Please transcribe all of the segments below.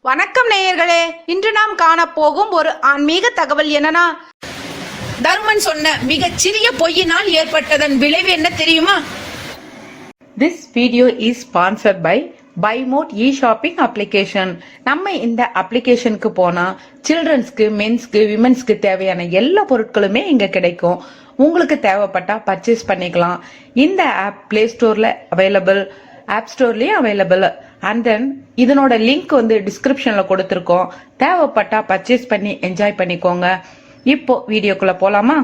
வணக்கம் நேயர்களே, இன்று நாம் காணப்போகும் ஒரு ஆன்மீக தகவல் என்னன்னா, தர்மன் சொன்ன மிகச் சிறிய பொய்யினால் ஏற்பட்டதன் விளைவு என்ன தெரியுமா? This video is sponsored by BuyMode e-shopping application. நம்ம இந்த அப்ளிகேஷனுக்கு போனா சில்ட்ரன்ஸ்க்கு, மென்ஸ்க்கு, விமென்ஸ்க்கு தேவையான எல்லா பொருட்களுமே இங்க கிடைக்கும். உங்களுக்கு தேவைப்பட்டா பர்ச்சேஸ் பண்ணிக்கலாம். இந்த ஆப் பிளே ஸ்டோர்ல அவைலபிள், ஆப் ஸ்டோர்லயும் அவைலபிள். அண்ட் தென் இதனோட லிங்க் டிஸ்கிரிப்ஷன்ல கொடுத்திருக்கோம். தேவைப்பட்டா பர்ச்சேஸ் பண்ணி என்ஜாய் பண்ணிக்கோங்க. இப்போ வீடியோக்குள்ள போலாமா?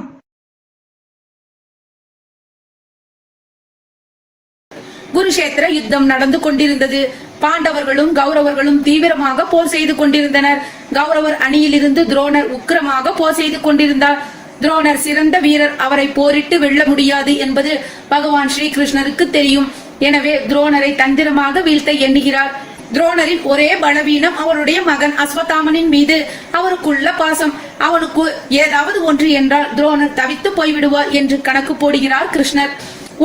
குருஷேத்திர யுத்தம் நடந்து கொண்டிருந்தது. பாண்டவர்களும் கௌரவர்களும் தீவிரமாக போர் செய்து கொண்டிருந்தனர். கௌரவர் அணியில் இருந்து துரோணர் உக்கிரமாக போர் செய்து கொண்டிருந்தார். துரோணர் சிறந்த வீரர், அவரை போரிட்டு வெல்ல முடியாது என்பது பகவான் ஸ்ரீகிருஷ்ணருக்கு தெரியும். எனவே துரோணரை தந்திரமாக வீழ்த்த எண்ணுகிறார். துரோணரின் ஒரே பலவீனம் அவருடைய மகன் அஸ்வத்தாமனின் மீது அவருக்குள்ள பாசம். அவனுக்கு ஏதாவது ஒன்று என்றால் துரோணர் தவித்து போய்விடுவார் என்று கணக்கு போடுகிறார் கிருஷ்ணர்.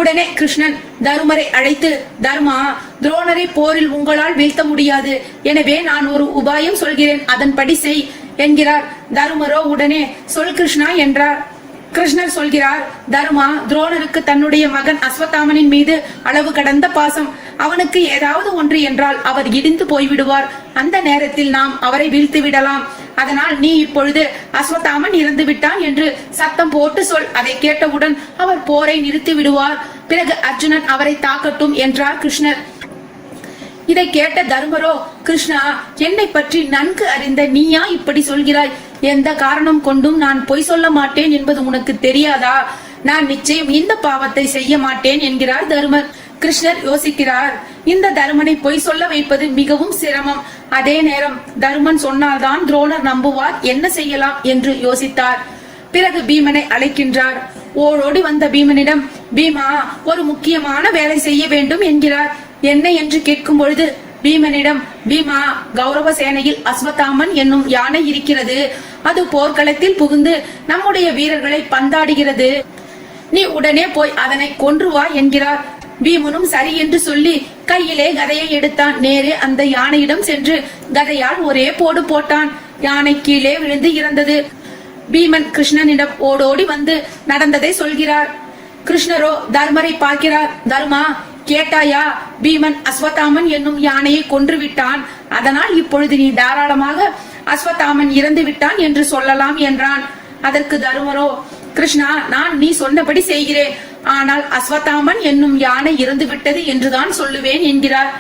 உடனே கிருஷ்ணன் தருமரை அழைத்து, தர்மா, துரோணரை போரில் உங்களால் வீழ்த்த முடியாது. எனவே நான் ஒரு உபாயம் சொல்கிறேன், அதன்படி செய் என்கிறார். தருமரோ உடனே சொல் கிருஷ்ணா என்றார். கிருஷ்ணர் சொல்கிறார், தர்மா, துரோணருக்கு தன்னுடைய மகன் அஸ்வத்தாமனின் மீது அளவு கடந்த பாசம். அவனுக்கு ஏதாவது ஒன்று என்றால் அவர் இடிந்து போய்விடுவார். அந்த நேரத்தில் நாம் அவரை வீழ்த்தி விடலாம். அதனால் நீ இப்பொழுது அஸ்வத்தாமன் இறந்து விட்டான் என்று சத்தம் போட்டு சொல். அதை கேட்டவுடன் அவர் போரை நிறுத்தி விடுவார். பிறகு அர்ஜுனன் அவரை தாக்கட்டும் என்றார் கிருஷ்ணர். இதை கேட்ட தர்மரோ, கிருஷ்ணா, என்னை பற்றி நன்கு அறிந்த நீயா இப்படி சொல்கிறாய்? எந்த காரணம் கொண்டும் நான் பொய் சொல்ல மாட்டேன் என்பது உனக்கு தெரியாதா? நான் நிச்சயம் இந்த பாவத்தை செய்ய மாட்டேன் என்கிறார் தர்மர். கிருஷ்ணர் யோசிக்கிறார், இந்த தர்மனை பொய் சொல்ல வைப்பது மிகவும் சிரமம். அதே நேரம் தர்மன் சொன்னால்தான் துரோணர் நம்புவார், என்ன செய்யலாம் என்று யோசித்தார். பிறகு பீமனை அழைக்கின்றார். ஓடோடி வந்த பீமனிடம், பீமா, ஒரு முக்கியமான வேலை செய்ய வேண்டும் என்கிறார். என்ன என்று கேட்கும் பொழுது பீமனிடம், பீமா, கௌரவ சேனையில் அஸ்வத்தாமன் என்னும் யானை இருக்கிறது. அது போர்க்களத்தில் புகுந்து நம்முடைய வீரர்களை பந்தாடுகிறது. நீ உடனே போய் அதனை கொன்று வா என்கிறார். பீமனும் சரி என்று சொல்லி கையிலே கதையை எடுத்தான். நேரே அந்த யானையிடம் சென்று கதையால் ஒரே போடு போட்டான். யானை கீழே விழுந்து இறந்தது. பீமன் கிருஷ்ணனிடம் ஓடோடி வந்து நடந்ததை சொல்கிறார். கிருஷ்ணரோ தர்மரை பார்க்கிறார். தர்மா, கேட்டாயா? பீமன் அஸ்வத்தாமன் என்னும் யானையை கொன்று விட்டான். அதனால் இப்பொழுது நீ தாராளமாக அஸ்வத்தாமன் இறந்து விட்டான் என்று சொல்லலாம் என்றான். அதற்கு தருமரோ, கிருஷ்ணா, நான் நீ சொன்னபடி செய்கிறேன். ஆனால் அஸ்வத்தாமன் என்னும் யானை இறந்து விட்டது என்றுதான் சொல்லுவேன் என்கிறார்.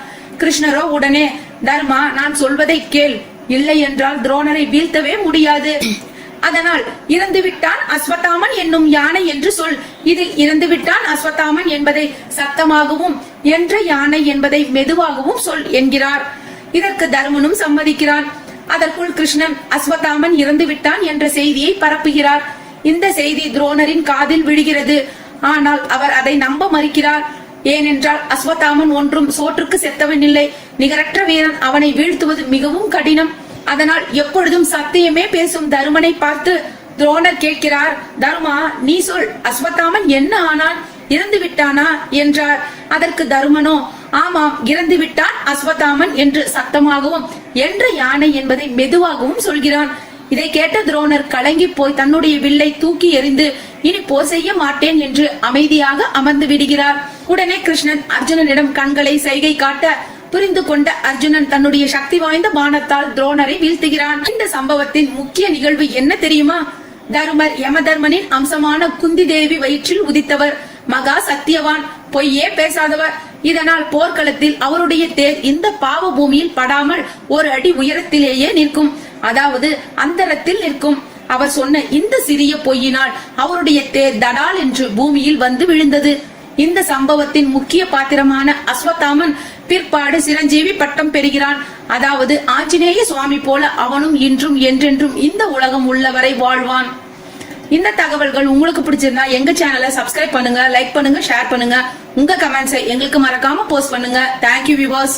கிருஷ்ணரோ உடனே, தர்மா, நான் சொல்வதை கேள். இல்லை என்றால் துரோணரை வீழ்த்தவே முடியாது. அதனால் இறந்து விட்டான் அஸ்வத்தாமன் என்னும் யானை என்று சொல். இதில் இறந்து விட்டான் அஸ்வத்தாமன் என்பதை சத்தமாகவும், என்ற யானை என்பதை மெதுவாகவும் சொல் என்கிறார். இதற்கு தர்மனும் சம்மதிக்கிறான். அதற்குள் கிருஷ்ணன் அஸ்வத்தாமன் இறந்து விட்டான் என்ற செய்தியை பரப்புகிறார். இந்த செய்தி துரோணரின் காதில் விழுகிறது. ஆனால் அவர் அதை நம்ப மறுக்கிறார். ஏனென்றால் அஸ்வத்தாமன் ஒன்றும் சோற்றுக்கு செத்தவன் இல்லை, நிகரற்ற வீரன். அவனை வீழ்த்துவது மிகவும் கடினம். அதனால் எப்பொழுதும் சத்தியமே பேசும் தருமனை பார்த்து துரோணர் கேட்கிறார், தர்மா, நீ சொல், அஸ்வத்தாமன் என்ன ஆனான்? இறந்து விட்டானா என்றார். அதற்கு தருமனோ, ஆமாம், இறந்து விட்டான் அஸ்வத்தாமன் என்று சத்தமாகவும், என்ற யானை என்பதை மெதுவாகவும் சொல்கிறான். இதை கேட்ட துரோணர் கலங்கி போய் தன்னுடைய வில்லை தூக்கி எறிந்து இனி போர் செய்ய மாட்டேன் என்று அமைதியாக அமர்ந்து விடுகிறார். உடனே கிருஷ்ணன் அர்ஜுனனிடம் கண்களை சைகை காட்ட புரிந்து கொண்ட அர்ஜுனன் தன்னுடைய சக்தி வாய்ந்த பானத்தால் துரோணரை வீழ்த்துகிறான். இந்த சம்பவத்தின் முக்கிய நிகழ்வு என்ன தெரியுமா? தருமர் யமதர்மனின் அம்சமான குந்தி தேவி வயிற்றில் உதித்தவர், மகா சத்தியவான், பொய்யே பேசாதவர். இதனால் போர்க்களத்தில் அவருடைய தேர் இந்த பாவ பூமியில் படாமல் ஒரு அடி உயரத்திலேயே நிற்கும், அதாவது அந்தரத்தில் நிற்கும். அவர் சொன்ன இந்த சிறிய பொய்யினால் அவருடைய தேர் தடால் என்று பூமியில் வந்து விழுந்தது. இந்த சம்பவத்தின் முக்கிய பாத்திரமான அஸ்வத்தாமன் பிற்பாடு சிரஞ்சீவி பட்டம் பெறுகிறான். அதாவது ஆஞ்சநேய சுவாமி போல அவனும் இன்றும் என்றென்றும் இந்த உலகம் உள்ளவரை வாழ்வான். இந்த தகவல்கள் உங்களுக்கு பிடிச்சிருந்தா எங்க சேனலை சப்ஸ்கிரைப் பண்ணுங்க, லைக் பண்ணுங்க, ஷேர் பண்ணுங்க. உங்க கமெண்ட்ஸை எங்களுக்கு மறக்காம போஸ்ட் பண்ணுங்க. Thank you viewers.